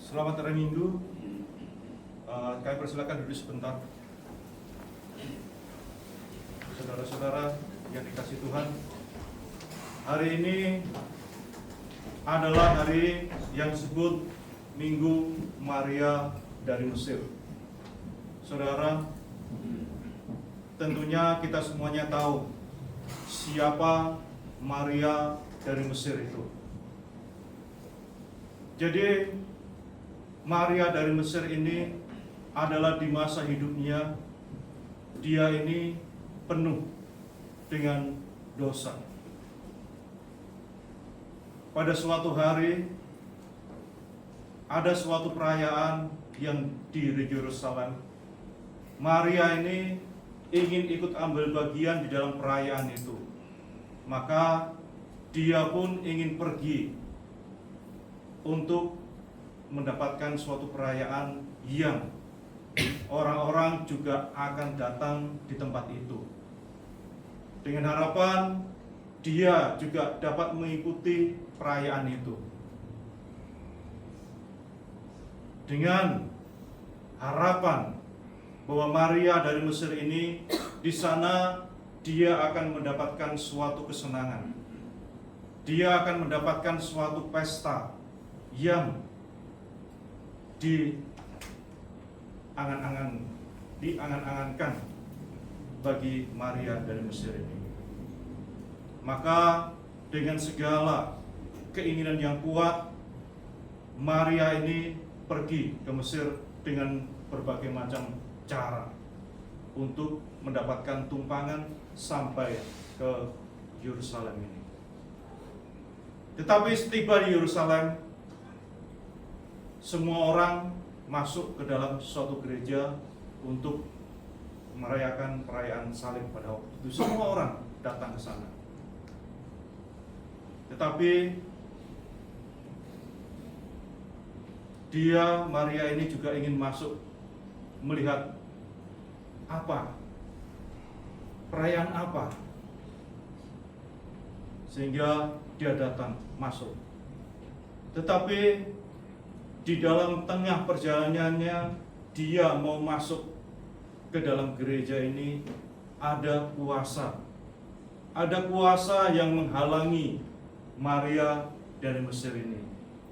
Selamat hari Minggu. Kami persilakan duduk sebentar. Saudara-saudara yang dikasihi Tuhan, hari ini adalah hari yang disebut Minggu Maria dari Mesir. Saudara, tentunya kita semuanya tahu siapa Maria dari Mesir itu. Jadi Maria dari Mesir ini adalah di masa hidupnya dia ini penuh dengan dosa. Pada suatu hari ada suatu perayaan yang di Yerusalem. Maria ini ingin ikut ambil bagian di dalam perayaan itu. Maka dia pun ingin pergi untuk mendapatkan suatu perayaan yang orang-orang juga akan datang di tempat itu, dengan harapan dia juga dapat mengikuti perayaan itu. Dengan harapan bahwa Maria dari Mesir ini di sana dia akan mendapatkan suatu kesenangan. Dia akan mendapatkan suatu pesta yang diangan-angankan bagi Maria dari Mesir ini. Maka dengan segala keinginan yang kuat, Maria ini pergi ke Mesir dengan berbagai macam cara untuk mendapatkan tumpangan sampai ke Yerusalem ini. Tetapi setiba di Yerusalem, semua orang masuk ke dalam suatu gereja untuk merayakan perayaan salib pada waktu itu. Semua orang datang ke sana. Tetapi Maria ini juga ingin masuk melihat apa, perayaan apa, sehingga dia datang masuk. Tetapi di dalam tengah perjalanannya dia mau masuk ke dalam gereja ini, ada kuasa yang menghalangi Maria dari Mesir ini,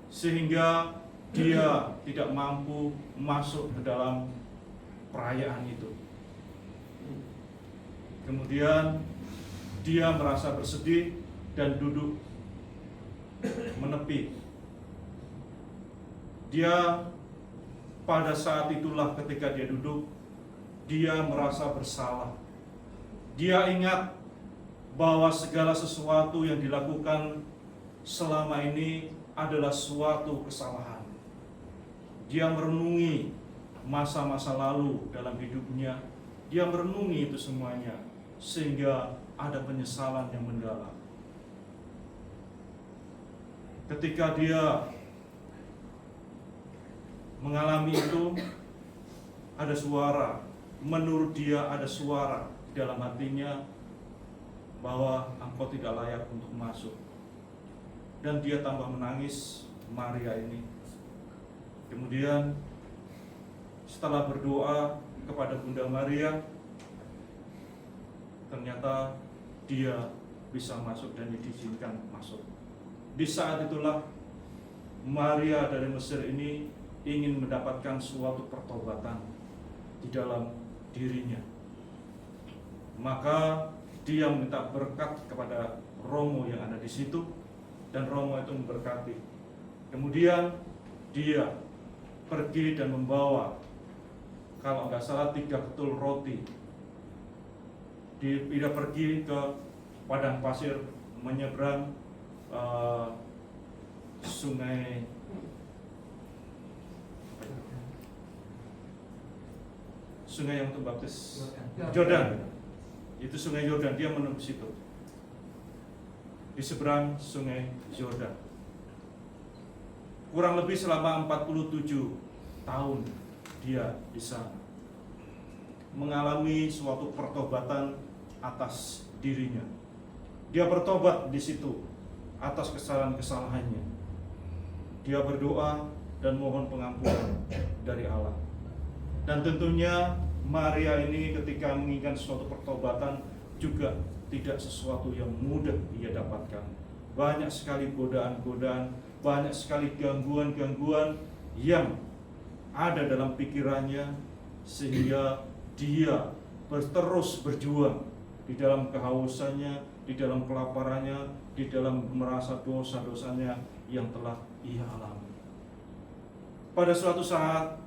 sehingga dia tidak mampu masuk ke dalam perayaan itu. Kemudian dia merasa bersedih dan duduk menepi. Dia pada saat itulah ketika dia duduk, dia merasa bersalah. Dia ingat bahwa segala sesuatu yang dilakukan selama ini adalah suatu kesalahan. Dia merenungi masa-masa lalu dalam hidupnya. Dia merenungi itu semuanya, sehingga ada penyesalan yang mendalam. Ketika dia mengalami itu, ada suara, menurut dia ada suara di dalam hatinya bahwa engkau tidak layak untuk masuk. Dan dia tambah menangis, Maria ini. Kemudian setelah berdoa kepada Bunda Maria, ternyata dia bisa masuk dan diizinkan masuk. Di saat itulah Maria dari Mesir ini ingin mendapatkan suatu pertobatan di dalam dirinya. Maka dia minta berkat kepada Romo yang ada di situ, dan Romo itu memberkati. Kemudian dia pergi dan membawa, kalau nggak salah 3 ketul roti. Dia pergi ke padang pasir menyeberang sungai yang untuk baptis Yordan. Itu sungai Yordan, dia menembus itu di seberang sungai Yordan. Kurang lebih selama 47 tahun dia di sana mengalami suatu pertobatan atas dirinya. Dia bertobat di situ atas kesalahan-kesalahannya. Dia berdoa dan mohon pengampunan dari Allah. Dan tentunya Maria ini ketika menginginkan suatu pertobatan juga tidak sesuatu yang mudah ia dapatkan. Banyak sekali godaan-godaan, banyak sekali gangguan-gangguan yang ada dalam pikirannya, sehingga dia terus berjuang di dalam kehausannya, di dalam kelaparannya, di dalam merasa dosa-dosanya yang telah ia alami. Pada suatu saat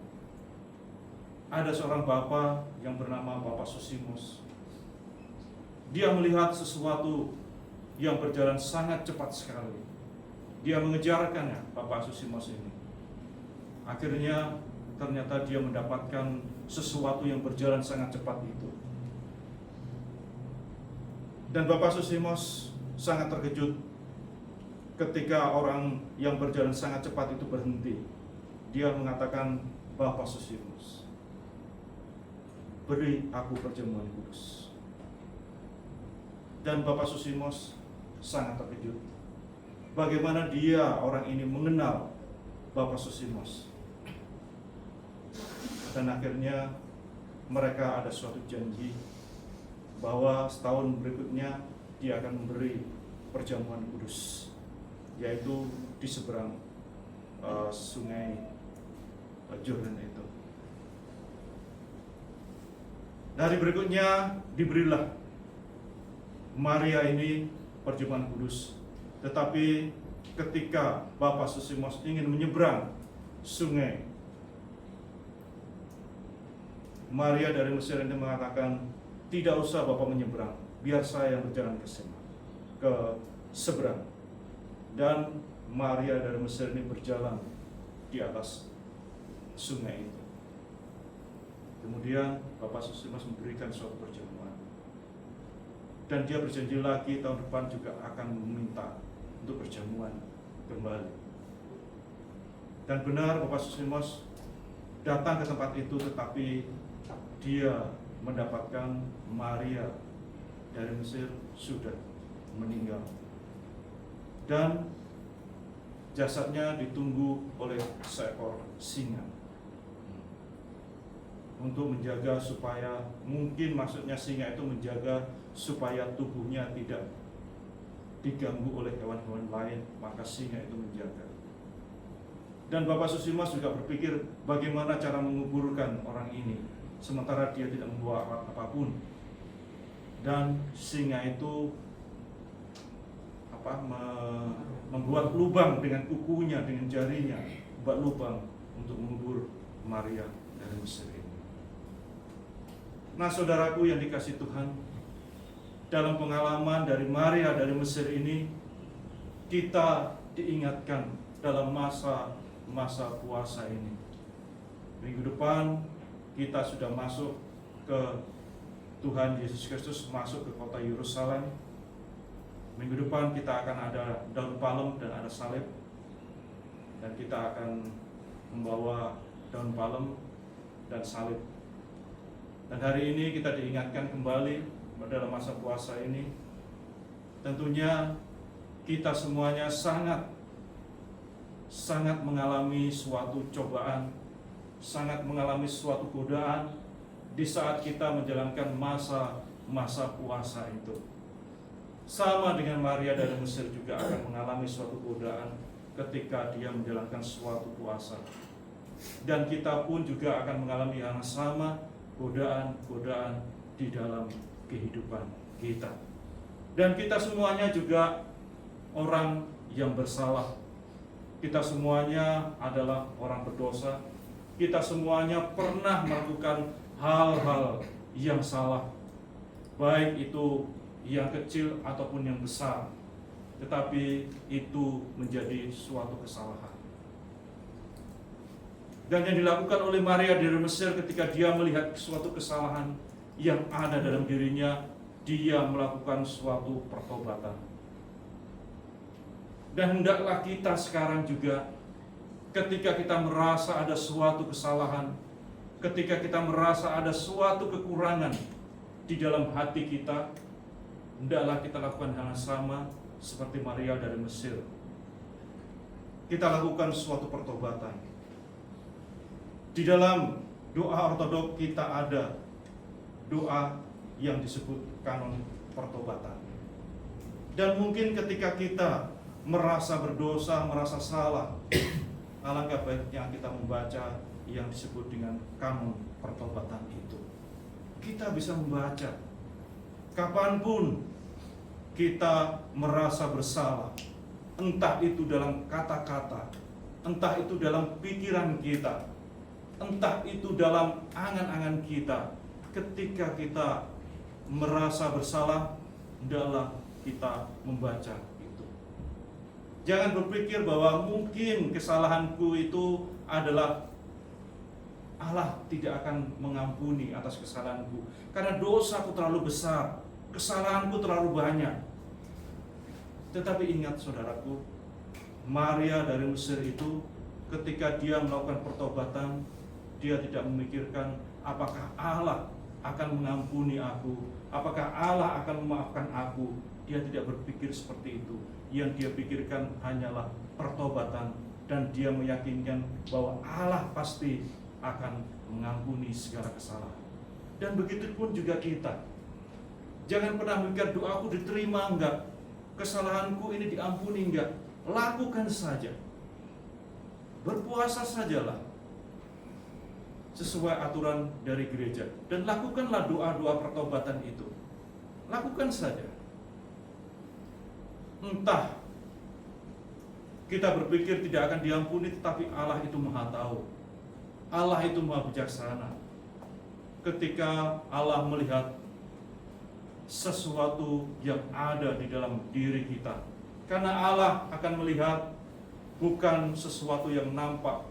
ada seorang bapak yang bernama Bapak Sosimus. Dia melihat sesuatu yang berjalan sangat cepat sekali. Dia mengejarkannya, Bapak Sosimus ini. Akhirnya ternyata dia mendapatkan sesuatu yang berjalan sangat cepat itu. Dan Bapak Sosimus sangat terkejut ketika orang yang berjalan sangat cepat itu berhenti. Dia mengatakan, Bapak Sosimus, beri aku perjamuan kudus. Dan Bapak Sosimus sangat terkejut. Bagaimana dia, orang ini, mengenal Bapak Sosimus. Dan akhirnya mereka ada suatu janji bahwa setahun berikutnya dia akan memberi perjamuan kudus, yaitu di seberang sungai Jordan itu. Hari berikutnya diberilah Maria ini perjamuan kudus. Tetapi ketika Bapak Sosimus ingin menyeberang sungai, Maria dari Mesir ini mengatakan, tidak usah Bapak menyeberang, biar saya yang berjalan ke seberang. Dan Maria dari Mesir ini berjalan di atas sungai itu. Kemudian Bapak Sosimus memberikan suatu perjamuan. Dan dia berjanji lagi tahun depan juga akan meminta untuk perjamuan kembali. Dan benar Bapak Sosimus datang ke tempat itu, tetapi dia mendapatkan Maria dari Mesir sudah meninggal. Dan jasadnya ditunggu oleh seekor singa untuk menjaga supaya, mungkin maksudnya singa itu menjaga supaya tubuhnya tidak diganggu oleh hewan-hewan lain, maka singa itu menjaga. Dan Bapak Sosimus juga berpikir bagaimana cara menguburkan orang ini sementara dia tidak membawa alat apapun. Dan singa itu membuat lubang dengan kukunya, dengan jarinya, buat lubang untuk mengubur Maria dari Mesir ini. Nah, saudaraku yang dikasihi Tuhan, dalam pengalaman dari Maria dari Mesir ini, kita diingatkan dalam masa puasa ini. Minggu depan kita sudah masuk ke Tuhan Yesus Kristus, masuk ke kota Yerusalem. Minggu depan kita akan ada daun palem dan ada salib, dan kita akan membawa daun palem dan salib. Dan hari ini kita diingatkan kembali dalam masa puasa ini, tentunya kita semuanya sangat mengalami suatu cobaan, sangat mengalami suatu godaan di saat kita menjalankan masa puasa itu. Sama dengan Maria dari Mesir juga akan mengalami suatu godaan ketika dia menjalankan suatu puasa. Dan kita pun juga akan mengalami hal yang sama, godaan-godaan di dalam kehidupan kita. Dan kita semuanya juga orang yang bersalah. Kita semuanya adalah orang berdosa. Kita semuanya pernah melakukan hal-hal yang salah, baik itu yang kecil ataupun yang besar, tetapi itu menjadi suatu kesalahan. Dan yang dilakukan oleh Maria dari Mesir ketika dia melihat suatu kesalahan yang ada dalam dirinya, dia melakukan suatu pertobatan. Dan hendaklah kita sekarang juga, ketika kita merasa ada suatu kesalahan, ketika kita merasa ada suatu kekurangan di dalam hati kita, hendaklah kita lakukan hal yang sama seperti Maria dari Mesir. Kita lakukan suatu pertobatan. Di dalam doa ortodok kita ada doa yang disebut kanon pertobatan. Dan mungkin ketika kita merasa berdosa, merasa salah, alangkah baiknya kita membaca yang disebut dengan kanon pertobatan itu. Kita bisa membaca kapanpun kita merasa bersalah, entah itu dalam kata-kata, entah itu dalam pikiran kita, entah itu dalam angan-angan kita. Ketika kita merasa bersalah, hendaklah kita membaca itu. Jangan berpikir bahwa mungkin kesalahanku itu adalah Allah tidak akan mengampuni atas kesalahanku karena dosaku terlalu besar, kesalahanku terlalu banyak. Tetapi ingat saudaraku, Maria dari Mesir itu ketika dia melakukan pertobatan, dia tidak memikirkan apakah Allah akan mengampuni aku, apakah Allah akan memaafkan aku. Dia tidak berpikir seperti itu. Yang dia pikirkan hanyalah pertobatan, dan dia meyakinkan bahwa Allah pasti akan mengampuni segala kesalahan. Dan begitu pun juga kita. Jangan pernah mikir doaku diterima enggak, kesalahanku ini diampuni enggak. Lakukan saja. Berpuasa sajalah sesuai aturan dari gereja, dan lakukanlah doa-doa pertobatan itu. Lakukan saja. Entah kita berpikir tidak akan diampuni, tetapi Allah itu Maha tahu. Allah itu Maha bijaksana. Ketika Allah melihat sesuatu yang ada di dalam diri kita, karena Allah akan melihat bukan sesuatu yang nampak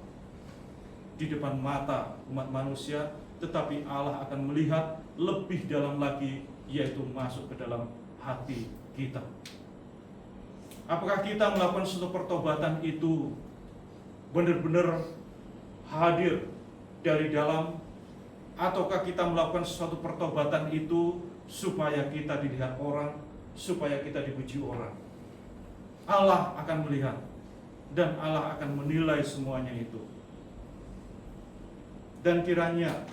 di depan mata umat manusia, tetapi Allah akan melihat lebih dalam lagi, yaitu masuk ke dalam hati kita. Apakah kita melakukan suatu pertobatan itu benar-benar hadir dari dalam, ataukah kita melakukan suatu pertobatan itu supaya kita dilihat orang, supaya kita dipuji orang? Allah akan melihat, dan Allah akan menilai semuanya itu. Dan kiranya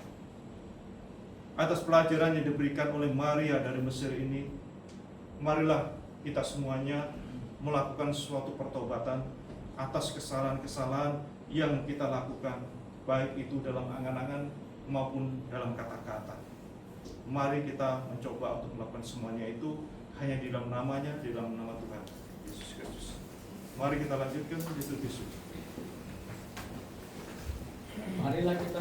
atas pelajaran yang diberikan oleh Maria dari Mesir ini, marilah kita semuanya melakukan suatu pertobatan atas kesalahan-kesalahan yang kita lakukan, baik itu dalam angan-angan maupun dalam kata-kata. Mari kita mencoba untuk melakukan semuanya itu hanya di dalam namanya, di dalam nama Tuhan Yesus Kristus. Mari kita lanjutkan liturgi suci. Marilah kita